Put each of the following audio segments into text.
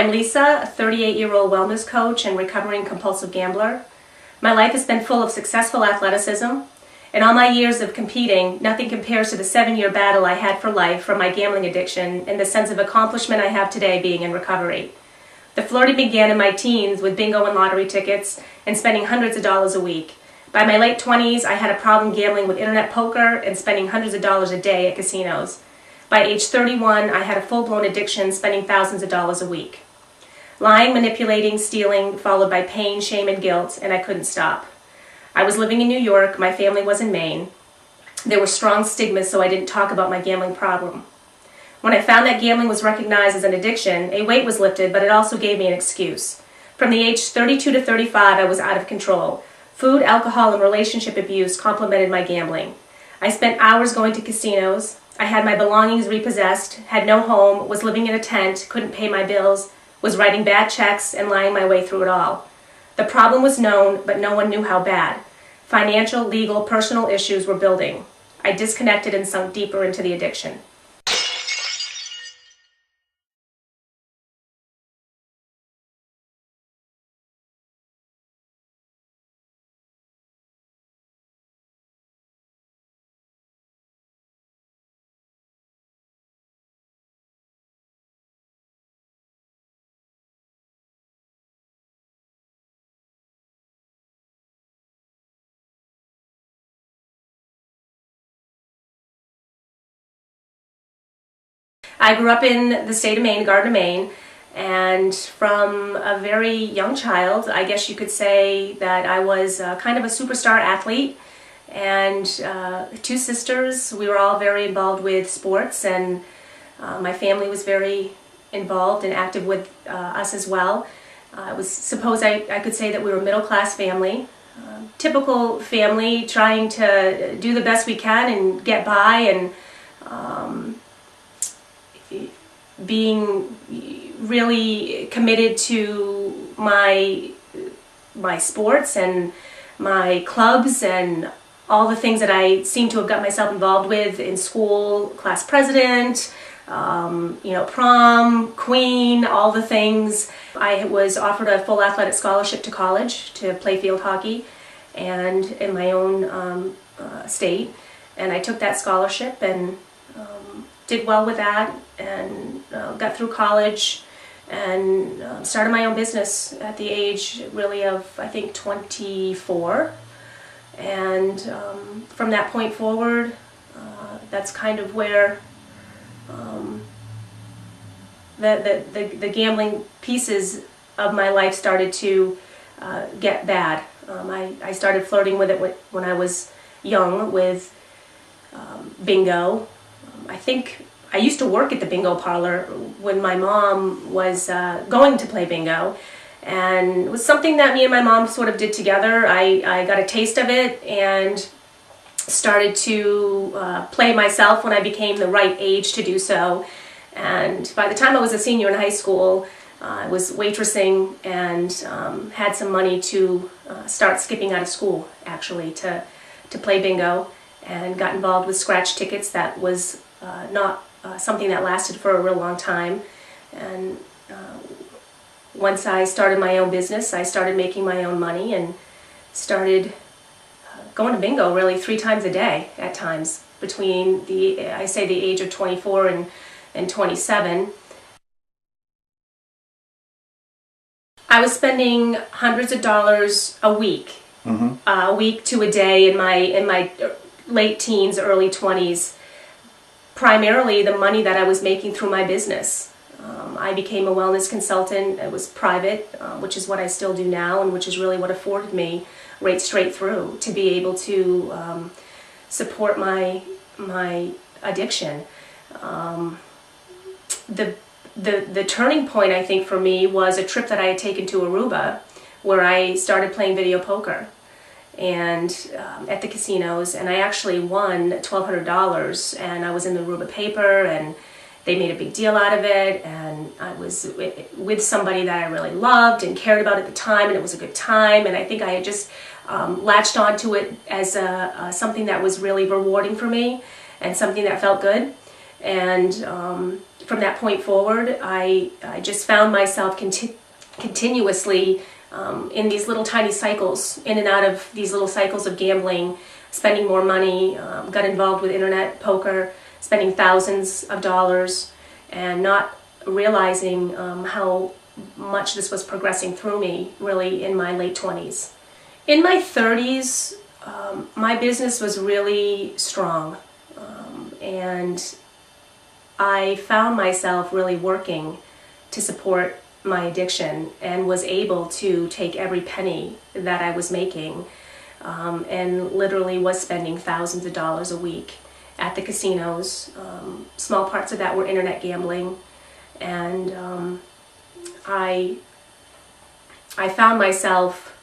I'm Lesa, a 38-year-old wellness coach and recovering compulsive gambler. My life has been full of successful athleticism. In all my years of competing, nothing compares to the 7-year battle I had for life from my gambling addiction and the sense of accomplishment I have today being in recovery. The flirting began in my teens with bingo and lottery tickets and spending hundreds of dollars a week. By my late 20s, I had a problem gambling with internet poker and spending hundreds of dollars a day at casinos. By age 31, I had a full-blown addiction, spending thousands of dollars a week. Lying, manipulating, stealing, followed by pain, shame, and guilt, and I couldn't stop. I was living in New York, my family was in Maine. There were strong stigmas, so I didn't talk about my gambling problem. When I found that gambling was recognized as an addiction, a weight was lifted, but it also gave me an excuse. From the age 32 to 35, I was out of control. Food, alcohol, and relationship abuse complemented my gambling. I spent hours going to casinos. I had my belongings repossessed, had no home, was living in a tent, couldn't pay my bills, was writing bad checks, and lying my way through it all. The problem was known, but no one knew how bad. Financial, legal, personal issues were building. I disconnected and sunk deeper into the addiction. I grew up in the state of Maine, Gardner, Maine, and from a very young child, I guess you could say that I was kind of a superstar athlete. And 2 sisters, we were all very involved with sports, and my family was very involved and active with us as well. I could say that we were a middle-class family. Typical family, trying to do the best we can and get by, and being really committed to my sports and my clubs and all the things that I seem to have got myself involved with in school, class president, prom, queen, all the things. I was offered a full athletic scholarship to college to play field hockey and in my own state, and I took that scholarship and did well with that, and got through college and started my own business at the age really of, I think, 24. And from that point forward, that's kind of where the gambling pieces of my life started to get bad. I started flirting with it when I was young with bingo. I think I used to work at the bingo parlor when my mom was going to play bingo, and it was something that me and my mom sort of did together. I got a taste of it and started to play myself when I became the right age to do so. And by the time I was a senior in high school, I was waitressing and had some money to start skipping out of school, actually, to play bingo, and got involved with scratch tickets. That was not something that lasted for a real long time. And once I started my own business, I started making my own money and started going to bingo really 3 times a day at times between the age of 24 and 27. I was spending hundreds of dollars a week, a week to a day in my late teens, early 20s. Primarily the money that I was making through my business. I became a wellness consultant. It was private, which is what I still do now, and which is really what afforded me right straight through to be able to support my addiction. The turning point, I think, for me was a trip that I had taken to Aruba, where I started playing video poker and at the casinos, and I actually won $1,200, and I was in the Aruba paper, and they made a big deal out of it, and I was with somebody that I really loved and cared about at the time, and it was a good time, and I think I had just latched onto it as something that was really rewarding for me and something that felt good. And from that point forward, I just found myself continuously in these little tiny cycles, in and out of these little cycles of gambling, spending more money, got involved with internet poker, spending thousands of dollars, and not realizing how much this was progressing through me really in my late 20s. In my 30s, my business was really strong, and I found myself really working to support my addiction and was able to take every penny that I was making and literally was spending thousands of dollars a week at the casinos. Small parts of that were internet gambling, and I found myself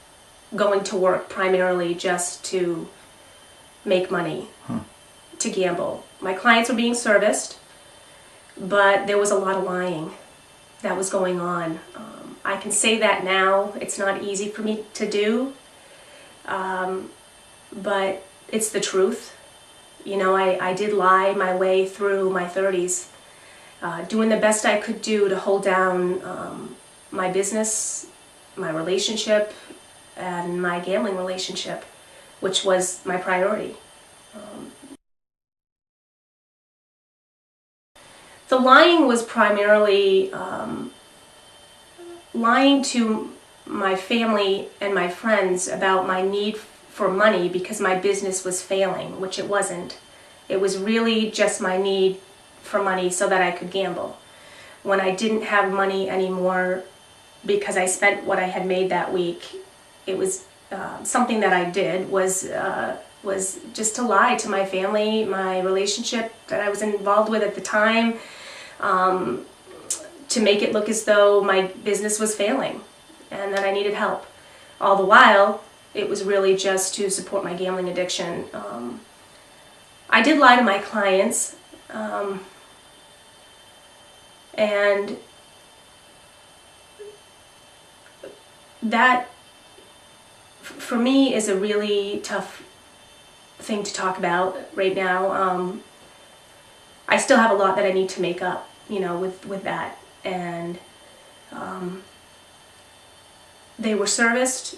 going to work primarily just to make money, to gamble. My clients were being serviced, but there was a lot of lying that was going on. I can say that now. It's not easy for me to do, but it's the truth. You know, I did lie my way through my 30s, doing the best I could do to hold down my business, my relationship, and my gambling relationship, which was my priority. The lying was primarily lying to my family and my friends about my need for money because my business was failing, which it wasn't. It was really just my need for money so that I could gamble. When I didn't have money anymore because I spent what I had made that week, it was something that I did was just to lie to my family, my relationship that I was involved with at the time, to make it look as though my business was failing and that I needed help. All the while, it was really just to support my gambling addiction. I did lie to my clients, and that, for me, is a really tough thing to talk about right now. I still have a lot that I need to make up, you know, with that. And they were serviced,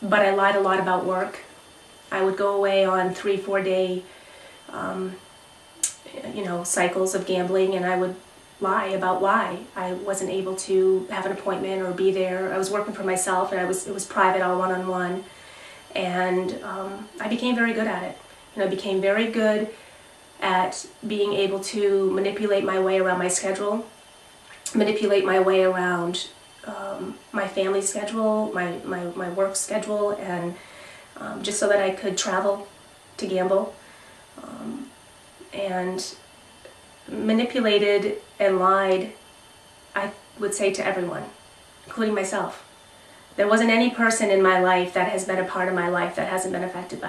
but I lied a lot about work. I would go away on 3-4 day, cycles of gambling, and I would lie about why I wasn't able to have an appointment or be there. I was working for myself, and it was private, all one-on-one, and I became very good at it. I became very good at being able to manipulate my way around my schedule, manipulate my way around my family schedule, my work schedule, and just so that I could travel to gamble, and manipulated and lied, I would say, to everyone, including myself. There wasn't any person in my life that has been a part of my life that hasn't been affected by it.